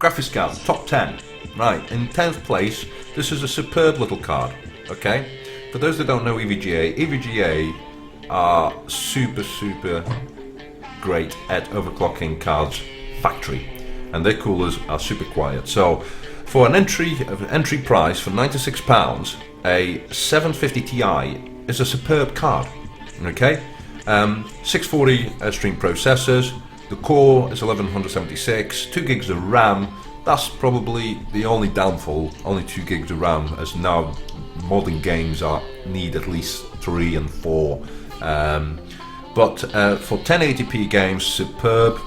graphics card, top 10. Right, in 10th place, this is a superb little card, okay? For those that don't know EVGA are super great at overclocking cards factory, and their coolers are super quiet. So for an entry price for £96, a 750 Ti is a superb card, okay? 640 stream processors, the core is 1176, 2 gigs of RAM. That's probably the only downfall, only 2 gigs of RAM, as now modern games need at least 3 and 4. But for 1080p games, superb.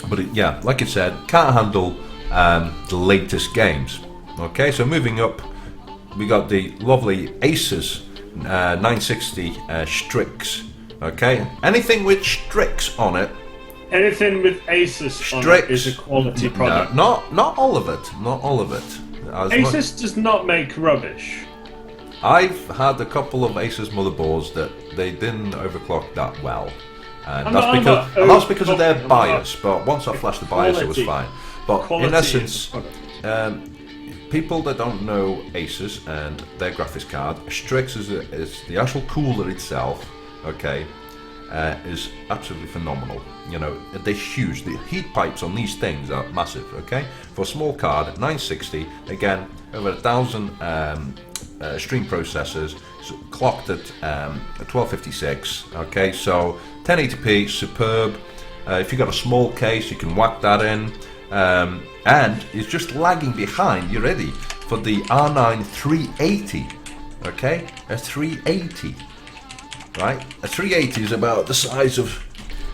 But yeah, like I said, can't handle the latest games. Okay, so moving up, we got the lovely Asus 960 Strix. Okay, anything with Strix on it. Anything with Asus on it is a quality product. No, not all of it. Not all of it. Asus does not make rubbish. I've had a couple of Asus motherboards that they didn't overclock that well, and that's because of their BIOS. But once I flashed the BIOS, it was fine. But in essence, people that don't know Asus and their graphics card, Strix is the actual cooler itself. Okay. Is absolutely phenomenal. You know, they're huge. The heat pipes on these things are massive. Okay, for a small card, 960, again over 1,000 stream processors, so clocked at 1256. Okay, so 1080p, superb. If you've got a small case, you can whack that in, and it's just lagging behind. You ready for the R9 380? Okay, a 380. Right, a 380 is about the size of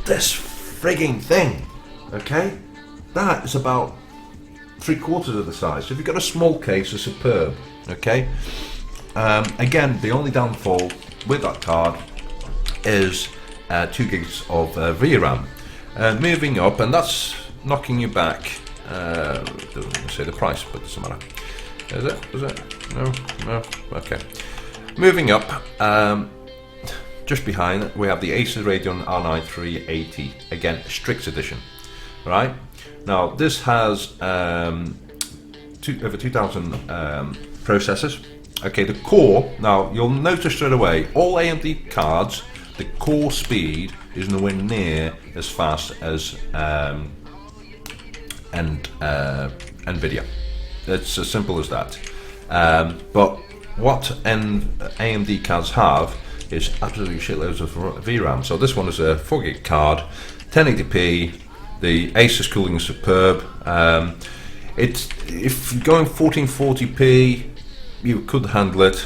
this frigging thing, okay? That is about 3/4 of the size. So if you've got a small case, it's superb, okay? Again, the only downfall with that card is 2 gigs of VRAM. Moving up, and that's knocking you back, doesn't say the price, but it doesn't matter. Is it? No, okay. Moving up, just behind, we have the Asus Radeon R9 380, again, Strix edition, right? Now, this has over 2,000 processors. Okay, the core, now you'll notice straight away, all AMD cards, the core speed is nowhere near as fast as NVIDIA. It's as simple as that. But what AMD cards have is absolutely shitloads of VRAM. So this one is a 4 gig card, 1080p. The Asus cooling is superb. If going 1440p, you could handle it.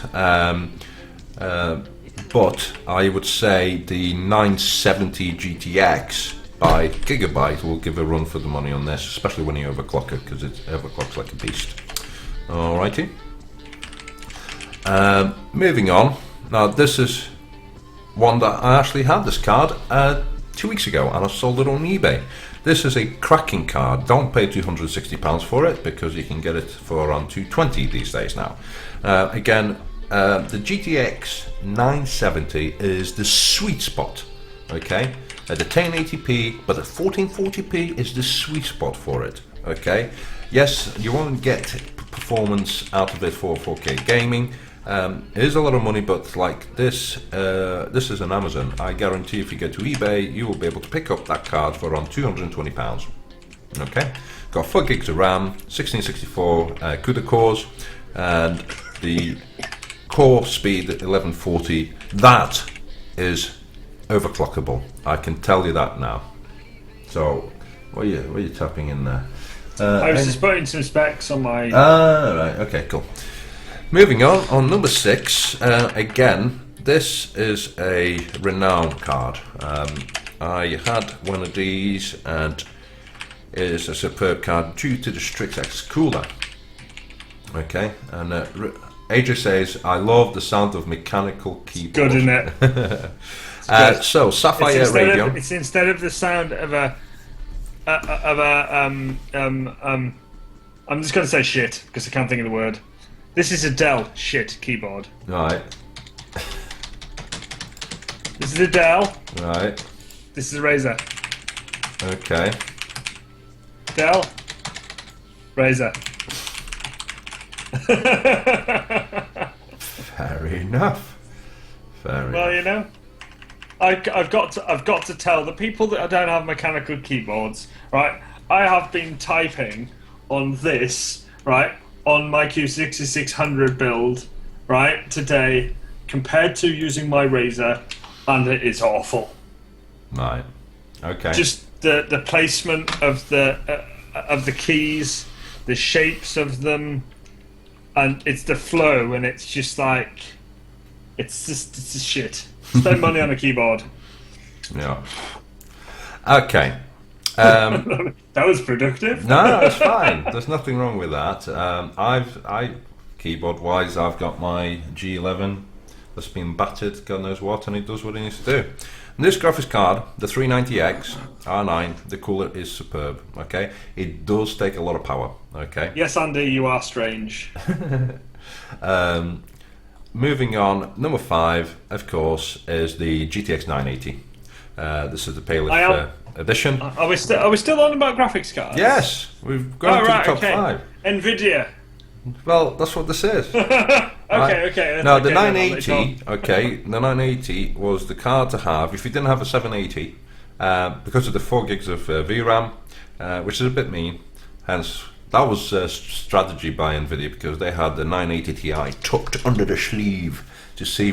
But I would say the 970 GTX by Gigabyte will give a run for the money on this, especially when you overclock it, because it overclocks like a beast. Alrighty. Moving on. Now this is one that I actually had this card 2 weeks ago, and I sold it on eBay. This is a cracking card. Don't pay £260 for it, because you can get it for around £220 these days now. Again, the GTX 970 is the sweet spot. Okay, at the 1080p, but at 1440p is the sweet spot for it. Okay, yes, you won't get performance out of it for 4K gaming. It is a lot of money, but like this is an Amazon. I guarantee if you go to eBay, you will be able to pick up that card for around £220. Okay, got 4 gigs of RAM, 1664 CUDA cores, and the core speed at 1140. That is overclockable. I can tell you that now. So, what are you tapping in there? I was just putting some specs on my. Right. Okay. Cool. Moving on number 6, again, this is a renowned card. I had one of these, and it is a superb card due to the Strix X cooler. Okay, and AJ says, I love the sound of mechanical keyboard. Good, isn't it? So, Sapphire Radeon. It's instead of the sound of I'm just going to say shit, because I can't think of the word. This is a Dell shit keyboard. Right. This is a Dell. Right. This is a Razer. Okay. Dell. Razer. Fair enough. Well, you know, I've got to tell the people that don't have mechanical keyboards, right? I have been typing on this, right, on my Q6600 build, right, today, compared to using my Razer, and it is awful. Right. Okay. Just the placement of the keys, the shapes of them, and it's the flow, and it's just like, it's just shit. Spend money on a keyboard. Yeah. Okay. That was productive. No, it's fine. There's nothing wrong with that. Keyboard wise, I've got my G11 that's been battered, God knows what, and it does what it needs to do. And this graphics card, the 390X R9, the cooler is superb. Okay, it does take a lot of power. Okay. Yes, Andy, you are strange. Moving on, number 5, of course, is the GTX 980. This is the Paleth edition. Are we still on about graphics cards? Yes, we've gone to the top 5. Nvidia. Well, that's what this is. Okay. Now, the 980, the 980 was the card to have if you didn't have a 780, because of the 4 gigs of VRAM, which is a bit mean. Hence, that was a strategy by Nvidia, because they had the 980 Ti tucked under the sleeve to see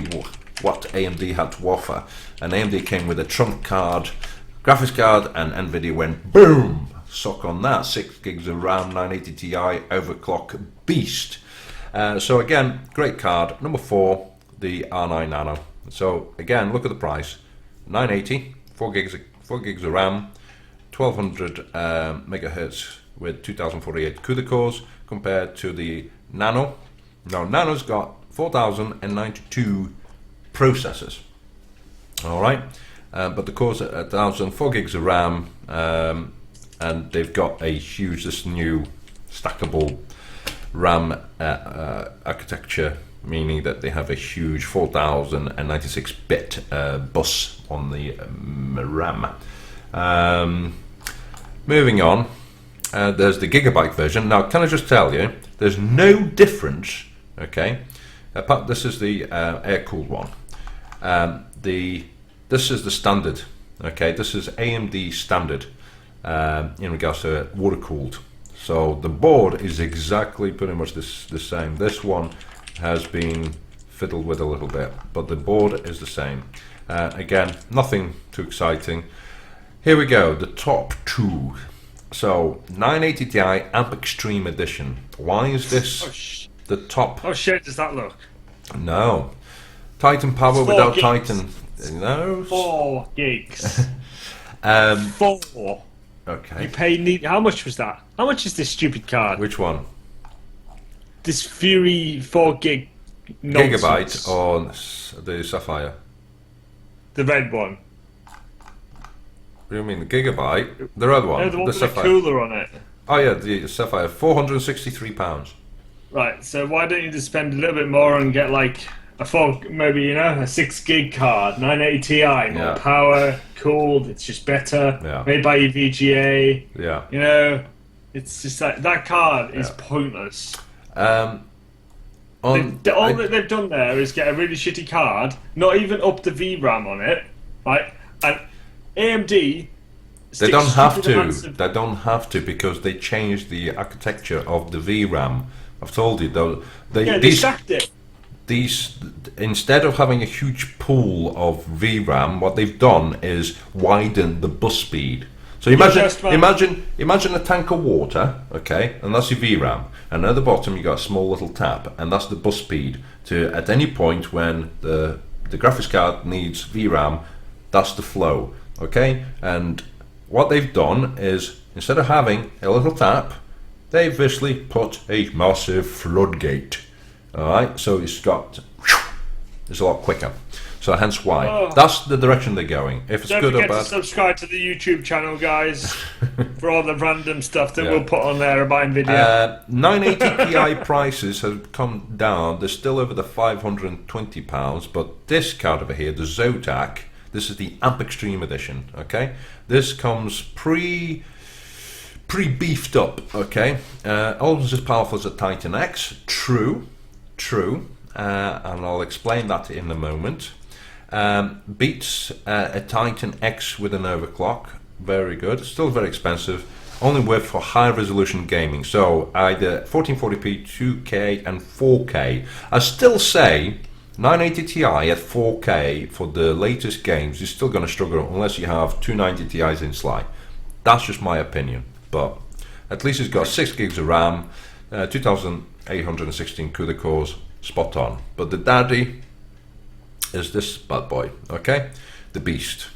what AMD had to offer. And AMD came with a trump card, graphics card, and Nvidia went boom, suck on that. 6 gigs of RAM, 980 Ti, overclock beast. So again, great card. Number 4, the R9 Nano. So again, look at the price. 980, 4 gigs of RAM, 1200 megahertz with 2048 CUDA cores, compared to the Nano. Now, Nano's got 4092 processors. All right, but the cores are 1004 gigs of RAM, and they've got a huge, this new stackable RAM architecture, meaning that they have a huge 4096-bit bus on the RAM. Moving on, there's the gigabyte version. Now, can I just tell you, there's no difference. Okay, this is the air-cooled one. This is the standard. Okay, this is AMD standard in regards to water-cooled. So the board is exactly pretty much the same. This one has been fiddled with a little bit, but the board is the same. Again, nothing too exciting. Here we go, the top 2. So 980 Ti Amp Extreme Edition. Why is this the top? Oh shit, does that look? No. Titan power without gigs. Titan. No. 4 gigs. 4. Okay. You pay how much was that? How much is this stupid card? Which one? This Fury 4 gig nonsense. Gigabyte or the Sapphire? The red one. What do you mean, the Gigabyte? The red one? No, the one with Sapphire. the cooler on it. Oh yeah, the Sapphire. £463. Right, so why don't you just spend a little bit more and get like a 6 gig card, 980 Ti, more power, cooled, it's just better, made by EVGA. Yeah. You know, it's just like, that card is pointless. All that they've done there is get a really shitty card, not even up the VRAM on it, right? And AMD. They don't have to. They don't have to, because they changed the architecture of the VRAM. I've told you though. They stacked it. These, instead of having a huge pool of VRAM, what they've done is widen the bus speed. So imagine a tank of water, okay, and that's your VRAM, and at the bottom you got a small little tap, and that's the bus speed. To at any point when the graphics card needs VRAM, that's the flow, okay. And what they've done is, instead of having a little tap, they've basically put a massive floodgate. Alright, so it's a lot quicker. So hence why. That's the direction they're going. If it's good or bad. Don't forget to subscribe to the YouTube channel, guys, for all the random stuff that we'll put on there about Nvidia. 980 Ti prices have come down. They're still over the £520, but this card over here, the Zotac, this is the Amp Extreme Edition, okay? This comes pre-beefed up, okay? Almost as powerful as a Titan X. True, and I'll explain that in a moment. Beats a Titan X with an overclock. Very good. Still very expensive. Only worth for high resolution gaming. So either 1440p, 2K, and 4K. I still say 980 Ti at 4K for the latest games is still going to struggle unless you have 290 Ti's in Sly. That's just my opinion. But at least it's got 6 gigs of RAM, 2816 CUDA cores, spot on. But the daddy is this bad boy, okay? The beast.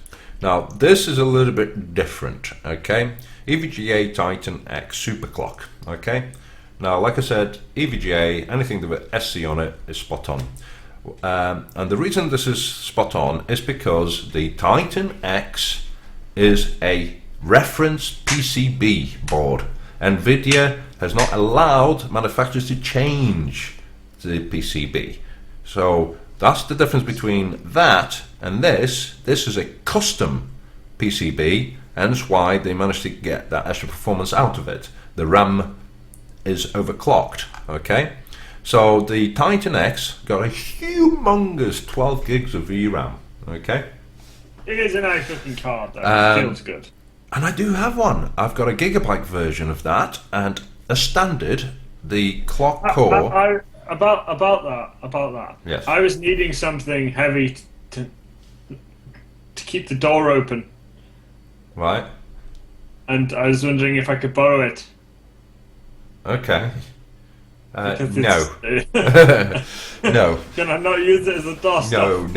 Now this is a little bit different, okay? EVGA Titan X Superclock, okay? Now like I said, EVGA, anything with SC on it is spot on. And the reason this is spot on is because the Titan X is a reference PCB board. NVIDIA has not allowed manufacturers to change the PCB. So that's the difference between that and this. This is a custom PCB, hence why they managed to get that extra performance out of it. The RAM is overclocked, okay? So the Titan X got a humongous 12 gigs of VRAM, okay? It is a nice looking card though, it feels good. And I do have one. I've got a gigabyte version of that, and a standard, the clock core. About that. Yes. I was needing something heavy to keep the door open. Right. And I was wondering if I could borrow it. Okay. No. No. Can I not use it as a DOS? No.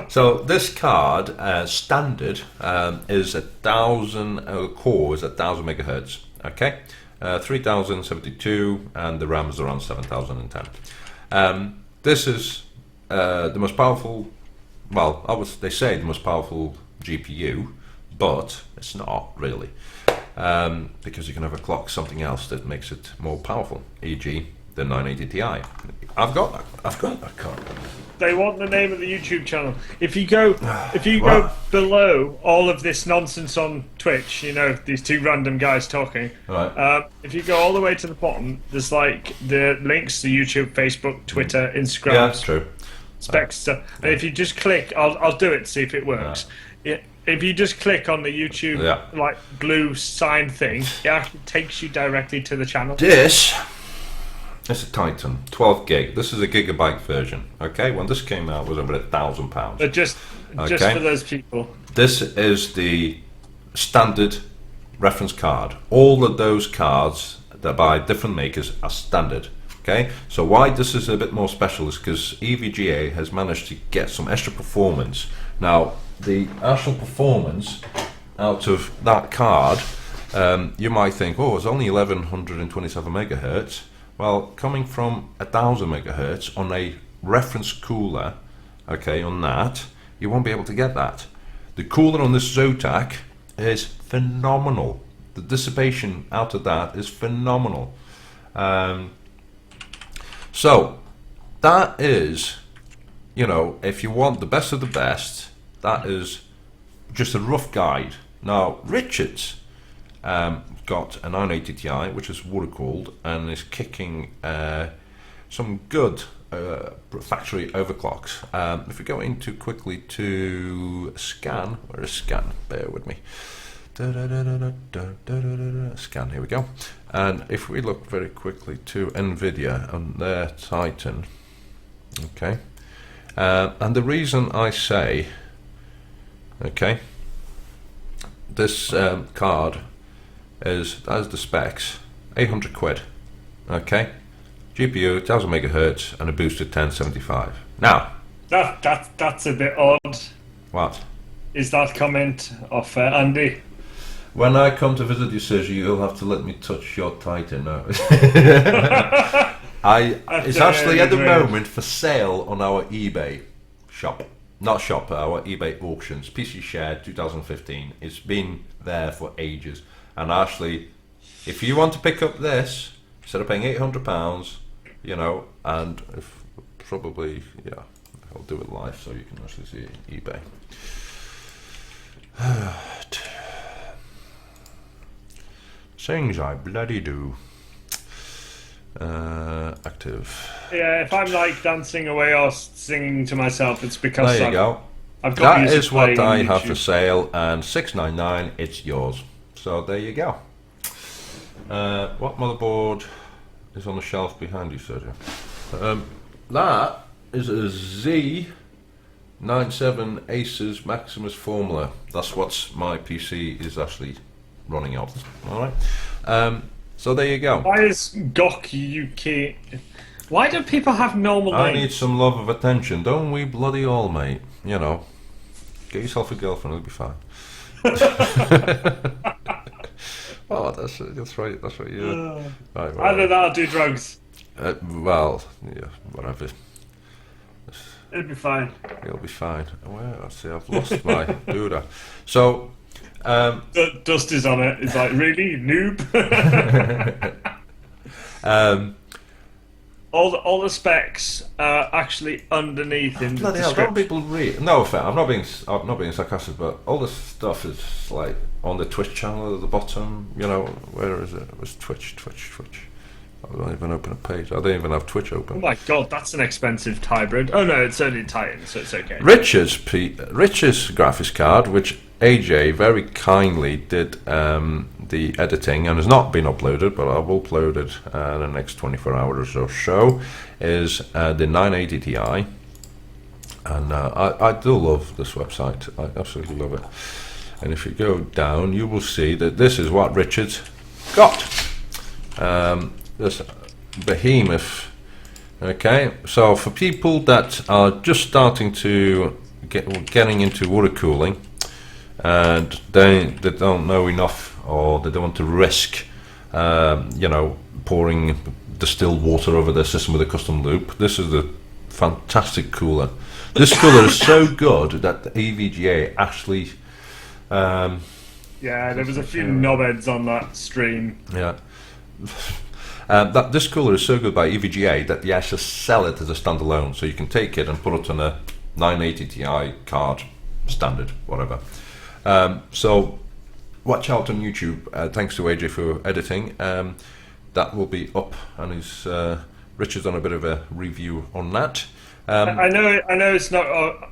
So this card, standard, is 1,000 core is 1,000 megahertz. Okay, 3072, and the RAM is around 7010. This is the most powerful. Well, they say the most powerful GPU, but it's not really. Because you can overclock something else that makes it more powerful, e.g. the 980 Ti. I've got that card. They want the name of the YouTube channel. If you go go below all of this nonsense on Twitch, you know, these two random guys talking. Right. If you go all the way to the bottom, there's like the links to YouTube, Facebook, Twitter, Instagram. Yeah, that's true. Spec stuff. And if you just click, I'll do it to see if it works. If you just click on the YouTube like blue sign thing, it actually takes you directly to the channel. This is a Titan, 12 gig. This is a gigabyte version. Okay, when this came out, it was over £1,000. But just for those people. This is the standard reference card. All of those cards that by different makers are standard. Okay, so why this is a bit more special is because EVGA has managed to get some extra performance. Now, the actual performance out of that card, you might think, oh, it's only 1127 megahertz. Well, coming from 1000 megahertz on a reference cooler, okay, on that, you won't be able to get that. The cooler on this Zotac is phenomenal. The dissipation out of that is phenomenal. So that is, you know, if you want the best of the best, that is just a rough guide. Now Richard's got a 980 Ti, which is water cooled and is kicking some good factory overclocks. If we go into quickly to scan, where is scan? Bear with me. Scan, here we go. And if we look very quickly to NVIDIA and their Titan, okay, and the reason I say, okay, this card is, as the specs, 800 quid, okay, GPU 1000 megahertz and a boosted 1075. Now that's a bit odd. What is that comment of Andy? When I come to visit you, Sergio, you'll have to let me touch your Titan now. It's actually at the moment for sale on our eBay shop. Not shop, our eBay auctions. Pcshed 2015. It's been there for ages. And actually, if you want to pick up this, instead of paying £800, you know, and if probably, yeah, I'll do it live so you can actually see eBay. Things I bloody do. Active. Yeah, if I'm like dancing away or singing to myself, it's because There you go. I've got That music is what playing on I have YouTube. for sale, and $6.99. It's yours. So there you go. What motherboard is on the shelf behind you, Sergio? That is a Z97 Asus Maximus Formula. That's what my PC is actually running on. All right. So there you go. Why is Gok UK? Why do people have normal names? I need some love of attention, don't we bloody all, mate? You know, get yourself a girlfriend, it'll be fine. Oh, that's right. That's what you. Right, well, Either that or do drugs. Well, yeah, whatever. It'll be fine. You'll be fine. Well, I see. I've lost my Buddha. So, Dust is on it. It's like, really, noob. All the specs are actually underneath in the bloody hell, description. don't people read? No, fair. I'm not being sarcastic, but all this stuff is like on the Twitch channel at the bottom. You know, where is it? It was Twitch. I don't even open a page. I don't even have Twitch open. Oh my god, that's an expensive hybrid. Oh no, it's only Titan, so it's okay. Richard's graphics card, which AJ very kindly did the editing and has not been uploaded, but I will upload it in the next 24 hours or so, is the 980 Ti. And I do love this website. I absolutely love it. And if you go down, you will see that this is what Richard's got. This behemoth. Okay, so for people that are just starting to getting into water cooling, and they don't know enough, or they don't want to risk, you know, pouring distilled water over their system with a custom loop, this is a fantastic cooler. This cooler is so good that the EVGA actually. Yeah, there was a few knobheads on that stream. Yeah. This cooler is so good by EVGA that they actually sell it as a standalone, so you can take it and put it on a 980 Ti card, standard, whatever. So watch out on YouTube. Thanks to AJ for editing. That will be up, and Richard's done a bit of a review on that. I know it's not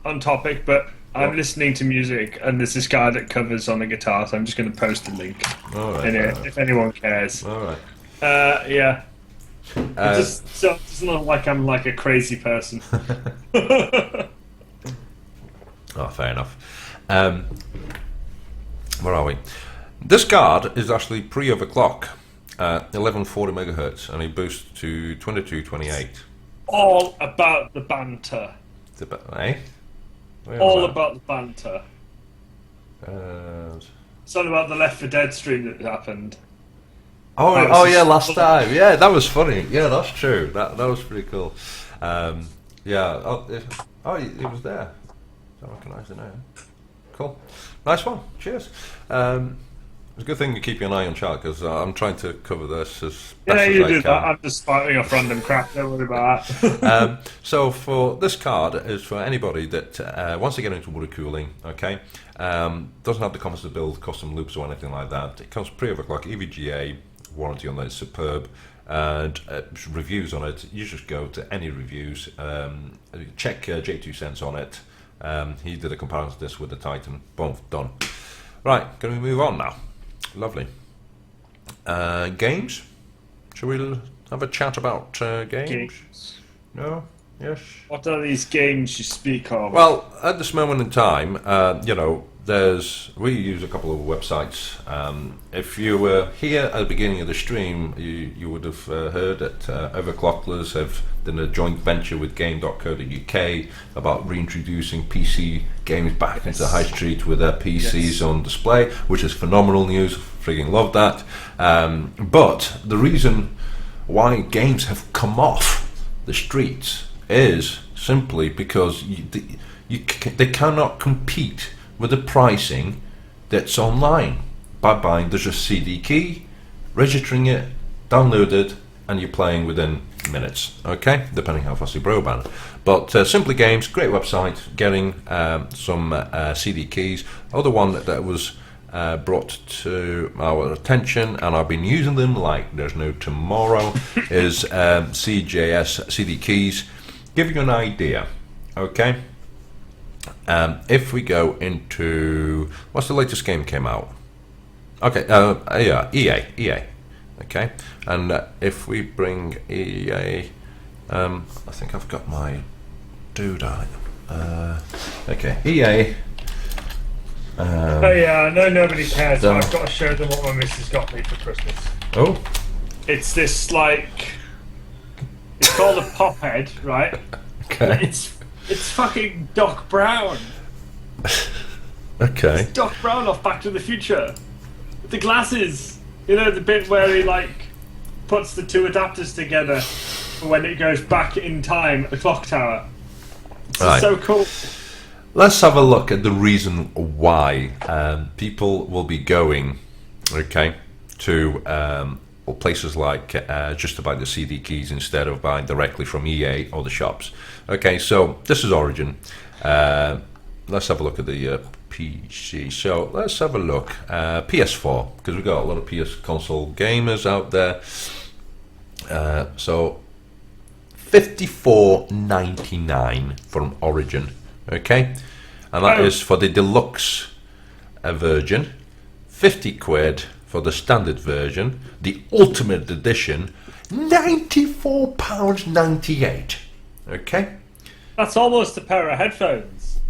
on topic, but I'm listening to music, and there's this guy that covers on the guitar, so I'm just going to post a link in it if anyone cares. All right. Yeah. It just doesn't look like I'm like a crazy person. Oh, fair enough. Where are we? This card is actually pre-overclock at 1140 megahertz, and it boosts to 2228. All about the banter. All about the banter. It's all about the Left 4 Dead stream that happened. Oh yeah, last time. Yeah, that was funny. Yeah, that's true. That was pretty cool. Yeah. He was there. I recognise it now. Cool. Nice one. Cheers. It's a good thing you keep an eye on chat, because I'm trying to cover this as best as I can. Yeah, you do that. I'm just spouting off random crap. Don't worry about that. So for this card is for anybody that wants to get into water cooling. Okay, doesn't have the confidence to build custom loops or anything like that. It comes pre-overclock, EVGA warranty on that is superb, and reviews on it. You just go to any reviews, check J2 Cents on it. He did a comparison of this with the Titan. Boom, done. Right, can we move on now? Lovely. Games? Shall we have a chat about games? No? Yes? What are these games you speak of? Well, at this moment in time, you know, we use a couple of websites. If you were here at the beginning of the stream, you would have heard that Overclocklers have done a joint venture with game.co.uk about reintroducing PC games back into the high street with their PCs on display, which is phenomenal news. Frigging love that. But the reason why games have come off the streets is simply because they cannot compete with the pricing that's online by buying just a CD key, registering it, download it, and you're playing within minutes. Okay, depending how fast your broadband. But Simply Games, great website, getting some CD keys. Other one that was brought to our attention, and I've been using them like there's no tomorrow, is CJS CD keys. Give you an idea, okay? If we go into, what's the latest game came out? Okay, yeah, EA. Okay, and if we bring EA, I think I've got my doodad. Okay, EA. Oh yeah, I know nobody cares, but I've got to show them what my missus got me for Christmas. Oh. It's this like, it's called a pop head, right? Okay. It's fucking Doc Brown. Okay. It's Doc Brown off Back to the Future. The glasses, you know, the bit where he like puts the two adapters together for when it goes back in time at the clock tower. It's so cool. Let's have a look at the reason why people will be going, okay, to places like just to buy the CD keys instead of buying directly from EA or the shops. Okay, so this is Origin. Let's have a look at the PC. So let's have a look. PS4, because we've got a lot of PS console gamers out there. So $54.99 from Origin. Okay, and that is for the deluxe version, 50 quid for the standard version, the ultimate edition, £94.98. Okay, that's almost a pair of headphones.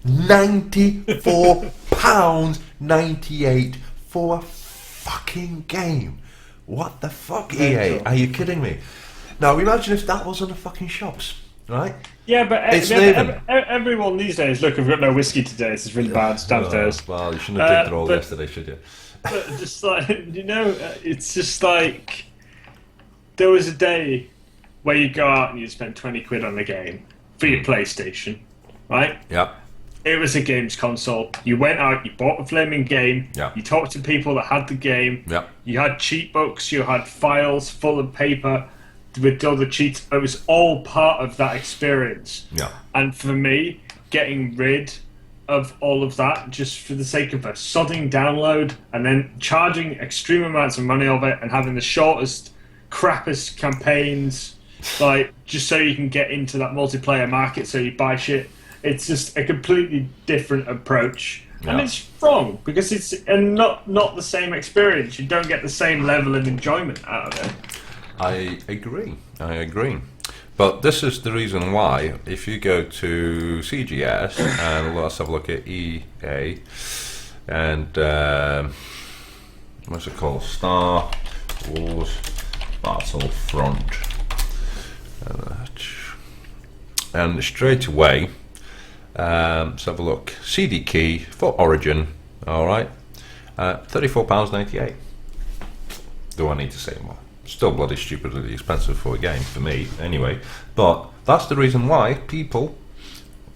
£94.98 for a fucking game. What the fuck, EA? Are you kidding me? Now imagine if that was on the fucking shops. Right? Yeah, but everyone these days, look, I've got no whiskey today, this is really bad, downstairs. Well, you shouldn't have drank it all yesterday, should you? But just like, you know, it's just like, there was a day where you go out and you spend 20 quid on a game for your PlayStation, right? Yeah. It was a games console. You went out, you bought a flaming game, you talked to people that had the game, you had cheat books, you had files full of paper with all the cheats. It was all part of that experience. Yeah. And for me, getting rid of all of that just for the sake of a sodding download and then charging extreme amounts of money of it and having the shortest, crappiest campaigns, like just so you can get into that multiplayer market so you buy shit. It's just a completely different approach. Yeah. And it's wrong because it's not the same experience. You don't get the same level of enjoyment out of it. I agree. But this is the reason why, if you go to CGS, and let's have a look at EA, and what's it called? Star Wars Battlefront. And straight away, let's have a look. CD key for Origin, alright, £34.98. Do I need to say more? Still bloody stupidly expensive for a game, for me, anyway. But that's the reason why people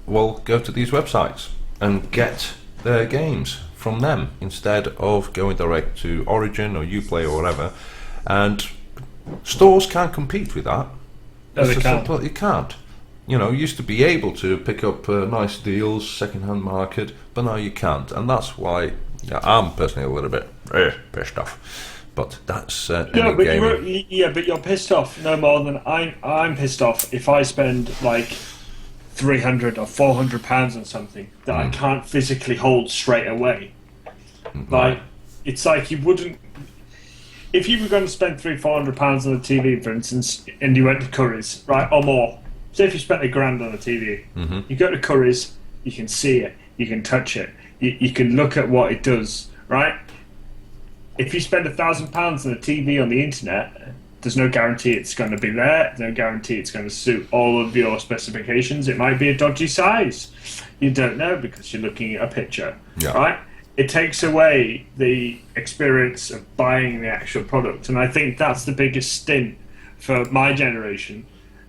will go to these websites and get their games from them instead of going direct to Origin or Uplay or whatever. And stores can't compete with that. No, they can't. You can't. You know, you used to be able to pick up nice deals, second-hand market, but now you can't. And that's why I'm personally a little bit pissed off. But that's but you're pissed off no more than I'm pissed off if I spend like £300 or £400 on something that I can't physically hold straight away. Like it's like you wouldn't, if you were going to spend £300-400 on a TV, for instance, and you went to Curry's, right, or more. Say if you spent £1,000 on a TV, you go to Curry's, you can see it, you can touch it, you can look at what it does, right? If you spend £1,000 on a TV on the internet, there's no guarantee it's going to be there. There's no guarantee it's going to suit all of your specifications. It might be a dodgy size. You don't know because you're looking at a picture, right? It takes away the experience of buying the actual product, and I think that's the biggest stint for my generation.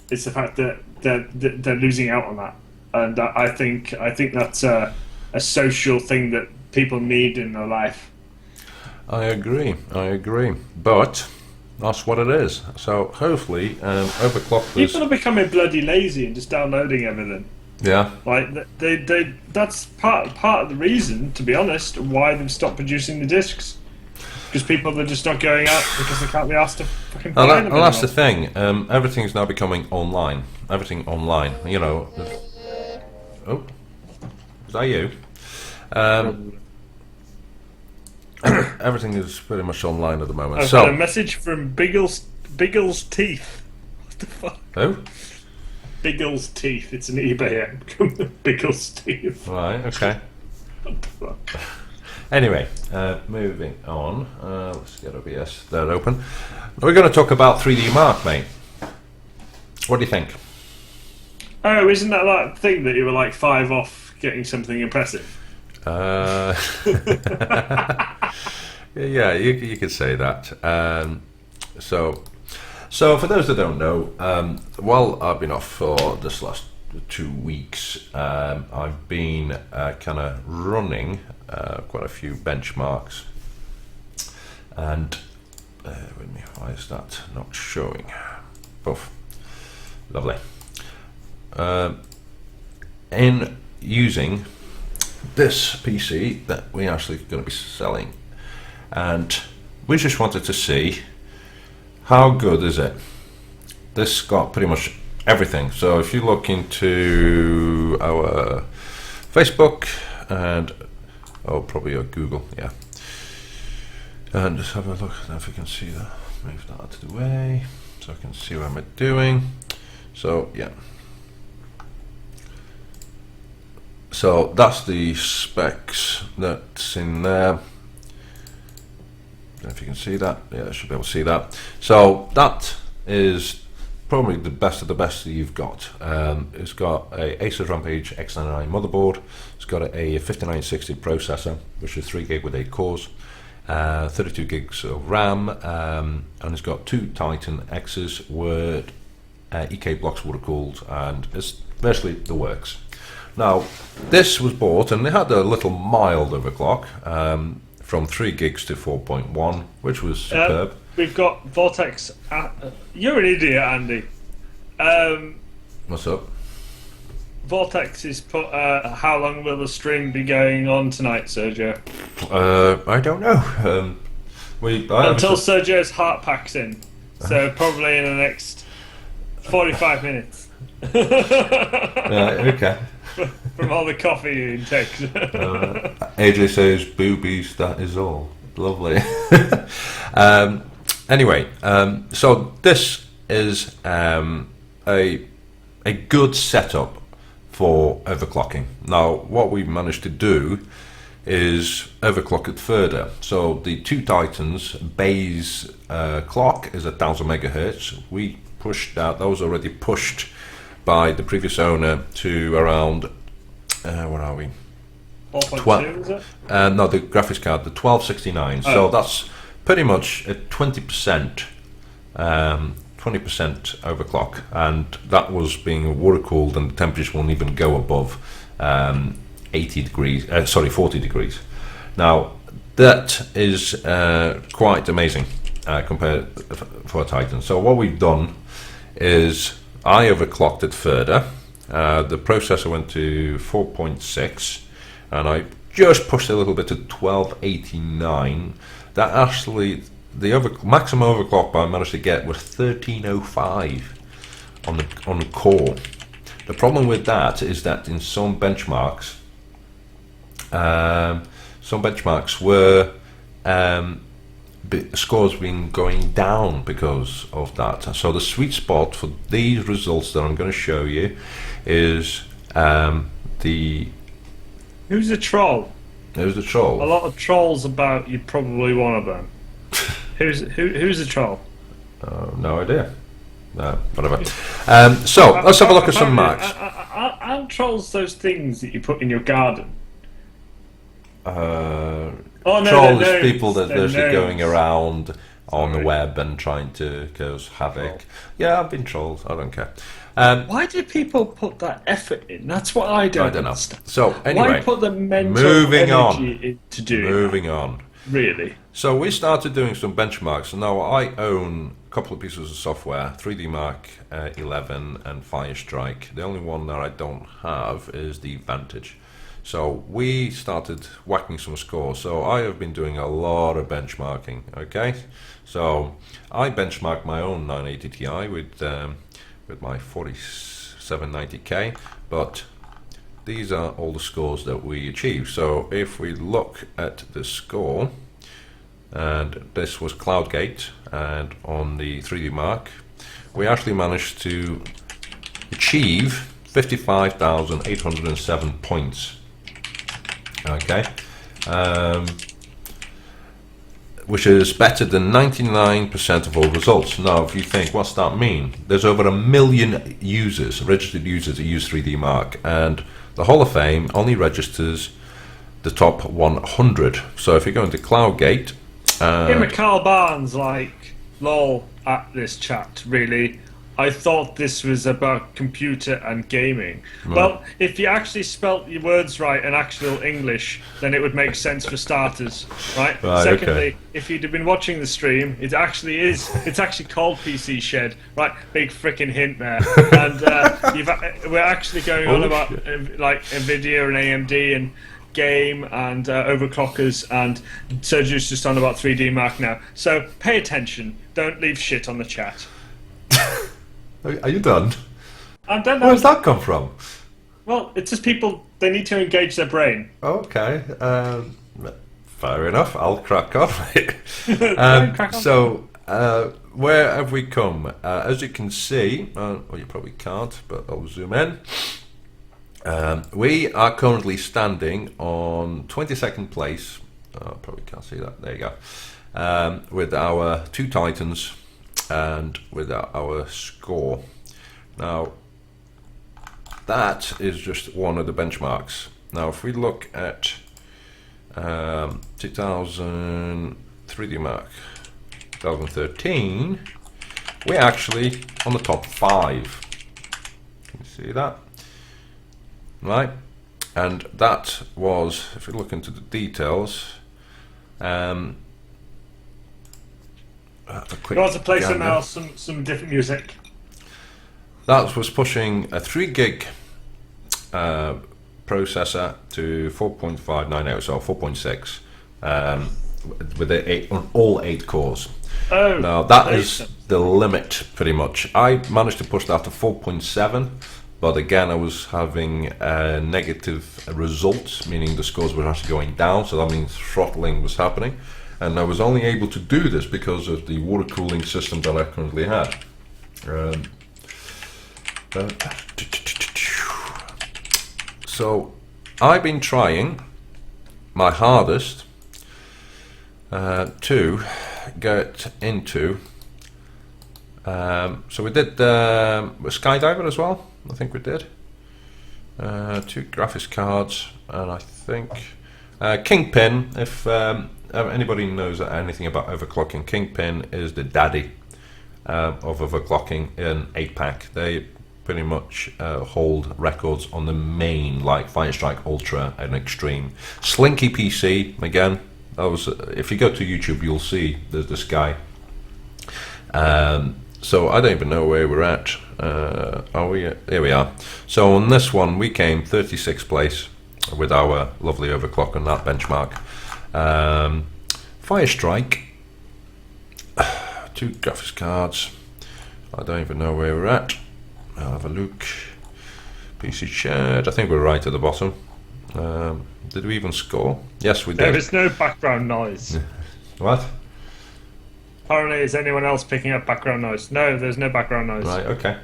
Is the fact that they're losing out on that, and I think that's a social thing that people need in their life. I agree, but that's what it is. So hopefully, overclock this. People are becoming bloody lazy and just downloading everything. Yeah. Like that's part of the reason, to be honest, why they've stopped producing the discs. Because people are just not going out because they can't be asked to fucking buy them. Well, that's the thing. Everything's now becoming online. Everything online. Oh, is that you? Everything is pretty much online at the moment. I've got a message from Biggles Teeth. What the fuck? Who? Biggles Teeth. It's an eBay ad. Biggles Teeth. Right. Okay. What the fuck? Anyway, moving on. Let's get OBS there open. We're going to talk about 3D Mark, mate. What do you think? Oh, isn't that thing that you were like 5 off getting something impressive? Yeah, you could say that. So for those that don't know, while I've been off for this last 2 weeks, I've been kind of running quite a few benchmarks, and with me, why is that not showing? Both lovely. In using this PC that we're actually going to be selling, and we just wanted to see how good is it. This got pretty much everything. So if you look into our Facebook and probably your Google, yeah, and just have a look if you can see that. Move that out of the way so I can see what I'm doing. So yeah, so that's the specs that's in there. If you can see that, yeah, I should be able to see that. So that is probably the best of the best that you've got. It's got a Asus Rampage X99 motherboard. It's got a 5960 processor, which is 3 gig with 8 cores, 32 gigs of RAM, and it's got 2 Titan X's with EK blocks water cooled, and it's virtually the works. Now, this was bought, and it had a little mild overclock, from 3 gigs to 4.1, which was superb. We've got Vortex. You're an idiot, Andy. What's up? Vortex has put. How long will the stream be going on tonight, Sergio? I don't know. Until Sergio's heart packs in. So probably in the next 45 minutes. Okay. From all the coffee he takes. AJ says boobies, that is all. Lovely. Anyway, so this is a good setup for overclocking. Now, what we've managed to do is overclock it further. So the 2 Titans base clock is 1000 megahertz. We pushed that was already pushed by the previous owner to around what are we? 4.2, is it? No, the graphics card, the 1269. Oh. So that's pretty much a 20% overclock, and that was being water cooled, and the temperatures won't even go above 40 degrees. Now that is quite amazing compared for a Titan. So what we've done is I overclocked it further. The processor went to 4.6, and I just pushed a little bit to 1289. That actually, the maximum overclock I managed to get was 1305 on the core. The problem with that is that in some benchmarks were scores been going down because of that. So the sweet spot for these results that I'm going to show you is the. Who's a troll? Who's the troll? A lot of trolls about. You're probably one of them. Who's a troll? No idea. Whatever. So let's have a look at some marks. Aren't trolls those things that you put in your garden? Troll is people that are actually going around on the web and trying to cause havoc. Yeah, I've been trolled. I don't care. Why do people put that effort in? That's what I don't understand. So anyway, why put the mental energy into doing Moving on. Really? So we started doing some benchmarks. Now I own a couple of pieces of software, 3D Mark 11 and Firestrike. The only one that I don't have is the Vantage. So we started whacking some scores. So I have been doing a lot of benchmarking. Okay, so I benchmarked my own 980 Ti with my 4790K, but these are all the scores that we achieved. So if we look at the score, and this was CloudGate, and on the 3D Mark, we actually managed to achieve 55,807 points. Okay, which is better than 99% of all results. Now, if you think, what's that mean? There's over 1 million users, registered users, that use 3D Mark, and the Hall of Fame only registers the top 100. So if you go into CloudGate, Carl Barnes, like, lol at this chat, really. I thought this was about computer and gaming. Right. Well, if you actually spelt your words right in actual English, then it would make sense for starters, right? Secondly, if you'd have been watching the stream, it actually is. It's actually called Pcshed, right? Big frickin' hint there. And we're actually going on about like Nvidia and AMD and game and overclockers, and Sergio's just on about 3D Mark now. So pay attention. Don't leave shit on the chat. Are you done? I'm done now. Where's that come from? Well, it's just people, they need to engage their brain. Okay, fair enough. I'll crack on. So, where have we come? As you can see, well, you probably can't, but I'll zoom in. We are currently standing on 22nd place. Probably can't see that. There you go. With our two Titans and with our score. Now, that is just one of the benchmarks. Now, if we look at 3D Mark 2013, we're actually on the top 5. Can you see that? Right, and that was, if we look into the details, a quick. You want to play some different music? That was pushing a 3 gig processor to 4.590, so 4.6, with on all 8 cores. Oh, now that is the limit, pretty much. I managed to push that to 4.7. But again, I was having negative results, meaning the scores were actually going down, so that means throttling was happening. And I was only able to do this because of the water cooling system that I currently had. So I've been trying my hardest to get into. So we did a Skydiver as well. I think we did 2 graphics cards, and I think Kingpin, if anybody knows anything about overclocking, Kingpin is the daddy of overclocking in 8-pack. They pretty much hold records on the main, like Firestrike Ultra and Extreme. Slinky PC, again, that was, if you go to YouTube, you'll see there's this guy. So I don't even know where we're at. Are we? Here we are. So on this one, we came 36th place with our lovely overclock on that benchmark. Firestrike, 2 graphics cards. I don't even know where we're at. I'll have a look. Pcshed, I think we're right at the bottom. Did we even score? Yes, we did. There is no background noise. What? Apparently, is anyone else picking up background noise? No, there's no background noise. Right, okay.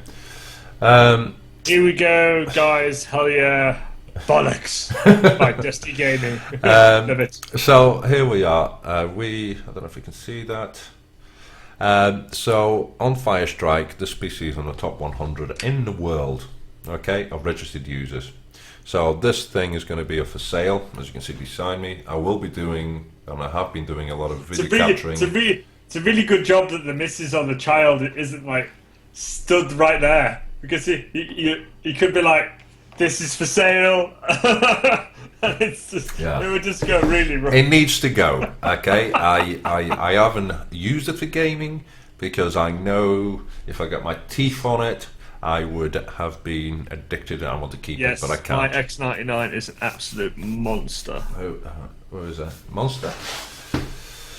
Here we go, guys. Hell yeah. Bollocks. Like Dusty Gaming. Love it. So here we are. I don't know if you can see that. So on Firestrike, this PC is on the top 100 in the world, okay, of registered users. So this thing is going to be for sale, as you can see beside me. I will be doing, and I have been doing, a lot of video capturing. It's a really good job that the missus on the child isn't like stood right there, because he could be like, "This is for sale." It's just, it would just go really wrong. It needs to go. Okay, I haven't used it for gaming because I know if I got my teeth on it, I would have been addicted and I want to keep it, but I can't. My X99 is an absolute monster. What is that? Monster?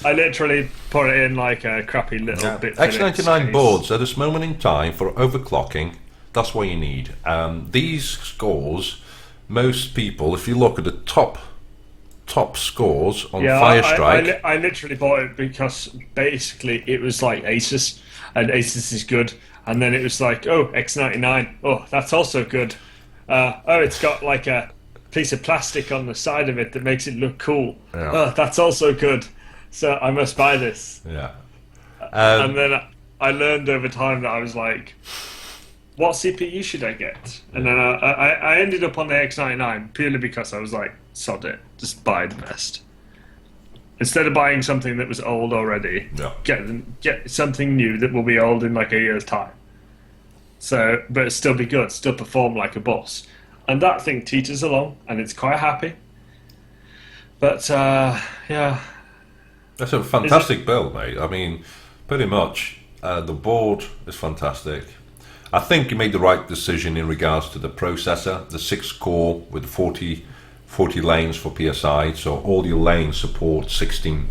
I literally put it in like a crappy little bit. X99 boards at this moment in time for overclocking, that's what you need. These scores, most people, if you look at the top scores on Firestrike. I literally bought it because basically it was like Asus, and Asus is good. And then it was like, oh, X99, oh, that's also good. Oh, it's got like a piece of plastic on the side of it that makes it look cool. Yeah. Oh, that's also good. So I must buy this. Yeah. And then I learned over time that I was like, what CPU should I get? And then I ended up on the X99 purely because I was like, sod it, just buy the best. Instead of buying something that was old already, get something new that will be old in like a year's time. So, but it still be good, still perform like a boss. And that thing teeters along, and it's quite happy. But yeah, that's a fantastic build, mate. I mean, pretty much the board is fantastic. I think you made the right decision in regards to the processor, the 6-core with 40 lanes for PSI, so all your lanes support 16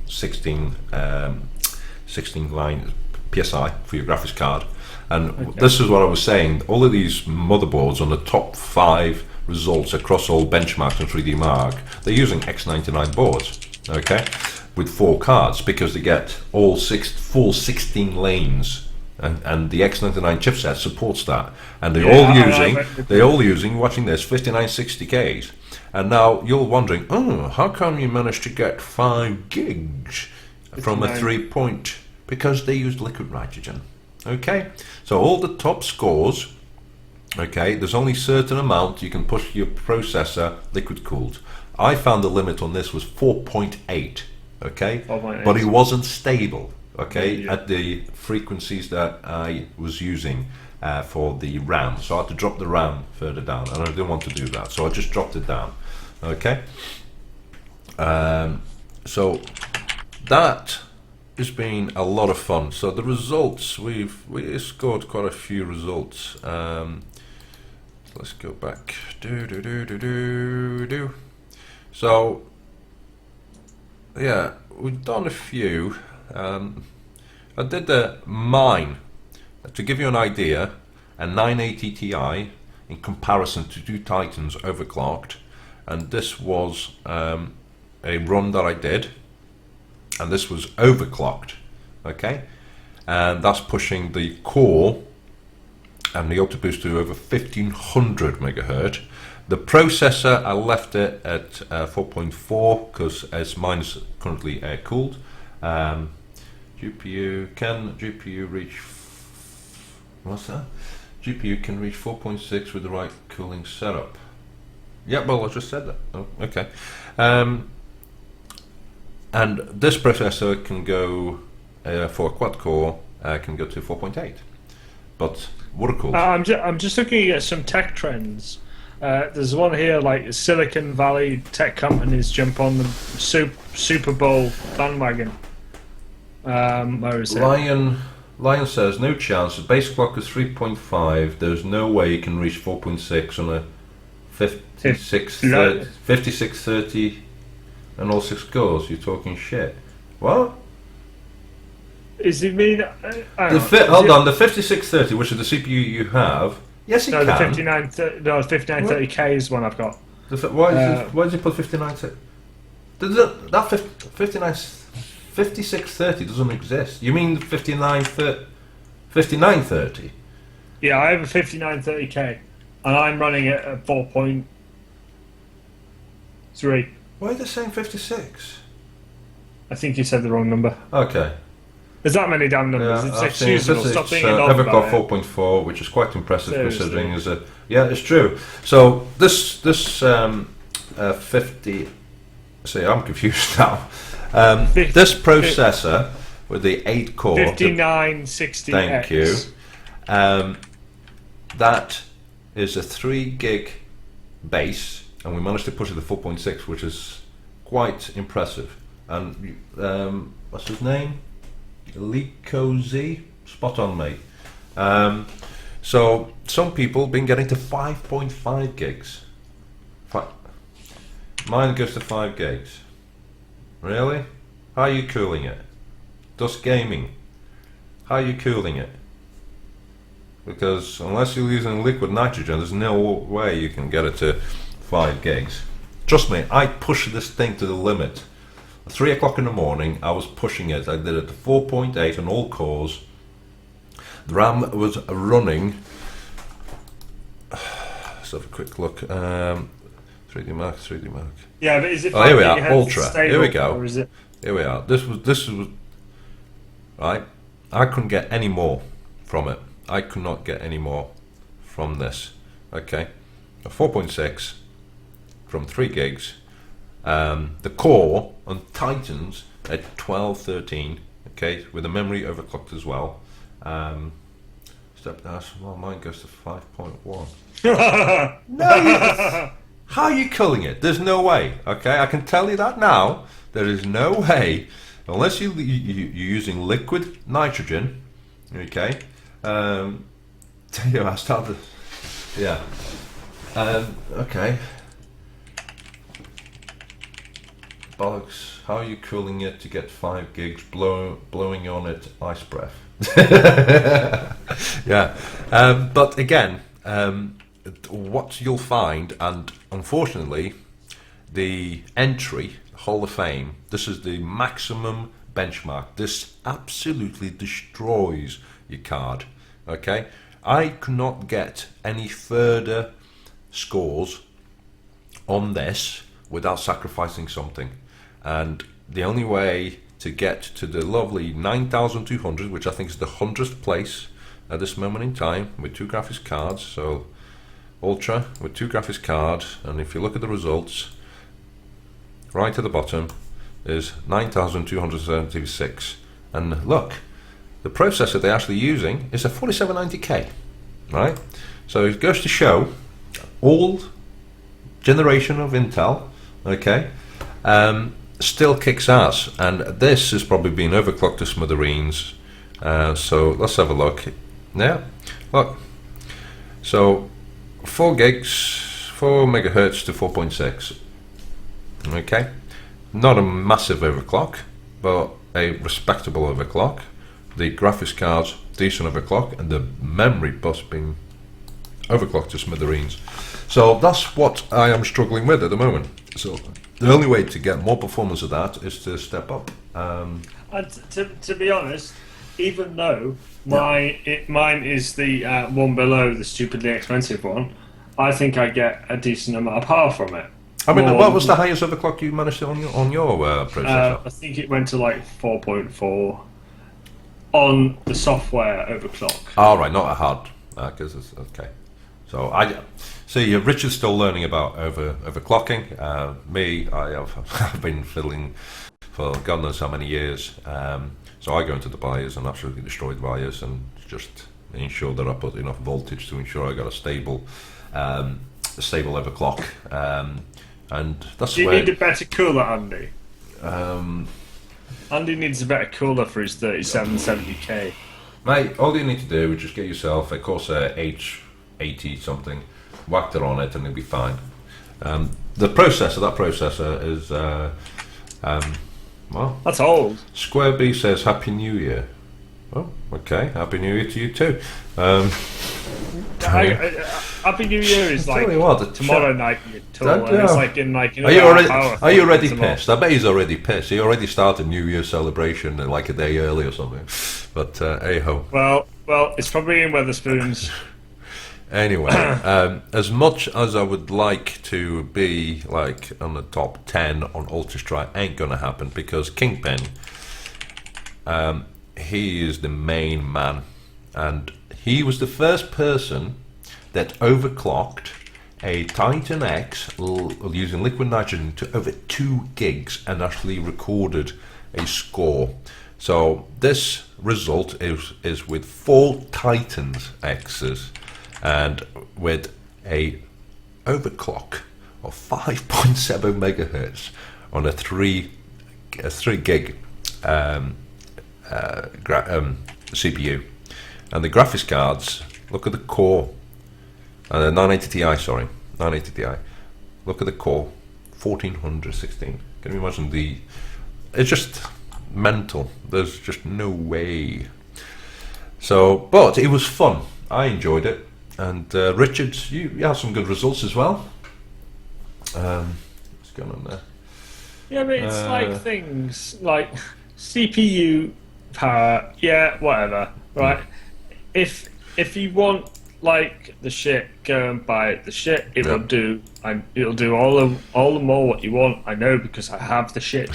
line PSI for your graphics card. And this is what I was saying, all of these motherboards on the top 5 results across all benchmarks and 3D Mark, they're using X99 boards, okay, with 4 cards, because they get all full 16 lanes. And the X99 chipset supports that, and they're all using watching this 5960Ks. And now you're wondering, oh, how come you managed to get 5 gigs from a 3-point? Because they used liquid nitrogen. Okay, so all the top scores. Okay, there's only certain amount you can push your processor liquid cooled. I found the limit on this was 4.8. Okay, but it wasn't stable. Okay, at the frequencies that I was using for the RAM, so I had to drop the RAM further down, and I didn't want to do that, so I just dropped it down. Okay, so that has been a lot of fun. So the results, we scored quite a few results. Let's go back. So yeah, we've done a few. I did mine to give you an idea. A 980 Ti in comparison to 2 Titans overclocked, and this was a run that I did, and this was overclocked. Okay, and that's pushing the core and the Octoboost to over 1500 megahertz. The processor, I left it at 4.4 because as mine's currently air cooled. GPU reach, what's that? GPU can reach 4.6 with the right cooling setup. Yeah, well, I just said that. Oh, okay. And this processor can go for a quad core, can go to 4.8, but water cooled. I'm just looking at some tech trends. There's one here like Silicon Valley tech companies jump on the Super Bowl bandwagon. Where is it? Lion says no chance. The base clock is 3.5. There's no way you can reach 4.6 on a 5630 and all 6 cores. You're talking shit. What? Is it mean? Hold on, the 5630, which is the CPU you have. Yes, it can. The 5930K is one I've got. Why did you put 5930? That 5630 doesn't exist. You mean the 5930? Yeah, I have a 5930K, and I'm running it at 4.3. Why are they saying 56? I think you said the wrong number. Okay. There's that many damn numbers. Yeah, it's excusable. Stop being annoyed I've got about 4.4, which is quite impressive. Seriously. Considering yeah, it's true. So this 50. See, I'm confused now. This processor with the 8-core 5960X. Thank you. That is a 3 gig base and we managed to push it to 4.6, which is quite impressive. And what's his name? Lico Z, spot on, mate. So some people been getting to 5.5 gigs. Mine goes to 5 gigs. Really? How are you cooling it? Dust Gaming, how are you cooling it? Because unless you're using liquid nitrogen, there's no way you can get it to 5 gigs. Trust me, I pushed this thing to the limit. At 3 o'clock in the morning, I was pushing it. I did it to 4.8 on all cores. The RAM was running. Let's have a quick look. 3D Mark. Yeah, but is it? Oh, here we are. Ultra. Here we go. Or is it? Here we are. This was right. I couldn't get any more from it. I could not get any more from this. Okay, a 4.6 from 3 gigs. The core on Titans at 1213. Okay, with the memory overclocked as well. Step dash. Well, mine goes to 5.1. No, how are you culling it? There's no way. Okay, I can tell you that now. There is no way, unless you're using liquid nitrogen. Okay. I started. Yeah. Okay. Bollocks. How are you cooling it to get 5 gigs? Blowing on it ice breath. Yeah. But again, what you'll find, and unfortunately, the entry Hall of Fame, this is the maximum benchmark. This absolutely destroys your card. Okay, I could not get any further scores on this without sacrificing something, and the only way to get to the lovely 9200, which I think is the 100th place at this moment in time, with 2 graphics cards. So Ultra with 2 graphics cards, and if you look at the results, right at the bottom is 9276, and look, the processor they're actually using is a 4790K, right? So it goes to show old generation of Intel, okay, still kicks ass, and this has probably been overclocked to smithereens. So let's have a look. Yeah, look, so 4 gigs, 4 megahertz to 4.6. Okay, not a massive overclock, but a respectable overclock. The graphics cards decent overclock, and the memory bus being overclocked to smithereens. So that's what I am struggling with at the moment. So the only way to get more performance of that is to step up. And to be honest, even though mine is the one below the stupidly expensive one, I think I get a decent amount of power from it. I mean, what was the highest overclock you managed to on your processor? I think it went to like 4.4 on the software overclock. All right, not a hard, because it's okay. So I see Richard's still learning about overclocking. Me, I've been fiddling for God knows how many years. So I go into the BIOS and absolutely destroy the BIOS and just ensure that I put enough voltage to ensure I got a stable overclock. And that's Do you need a better cooler, Andy? Um, Andy needs a better cooler for his 3770K. Mate, all you need to do is just get yourself a Corsair H80 something, whack it on it, and it'll be fine. That processor is well, that's old. Square B says Happy New Year. Oh, okay. Happy New Year to you too. Happy New Year is like tomorrow night. It's like in like. You know, are you already pissed? I bet he's already pissed. He already started New Year celebration like a day early or something. But hey ho. Well, it's probably in Weatherspoons. Anyway, as much as I would like to be like on the top 10 on Ultra Strike, ain't gonna happen because Kingpin, he is the main man, and he was the first person that overclocked a Titan X using liquid nitrogen to over 2 gigs and actually recorded a score. So this result is with 4 Titans X's and with a overclock of 5.7 megahertz on a 3 gig CPU, and the graphics cards. Look at the core, 980 Ti. Sorry, 980 Ti. Look at the core, 1416. Can you imagine It's just mental. There's just no way. So, but it was fun. I enjoyed it. And Richard, you had some good results as well. What's going on there? Yeah, but it's like things like CPU power. Yeah, whatever. Right? If you want like the shit, go and buy the shit. It'll do. It'll do all the more what you want. I know because I have the shit.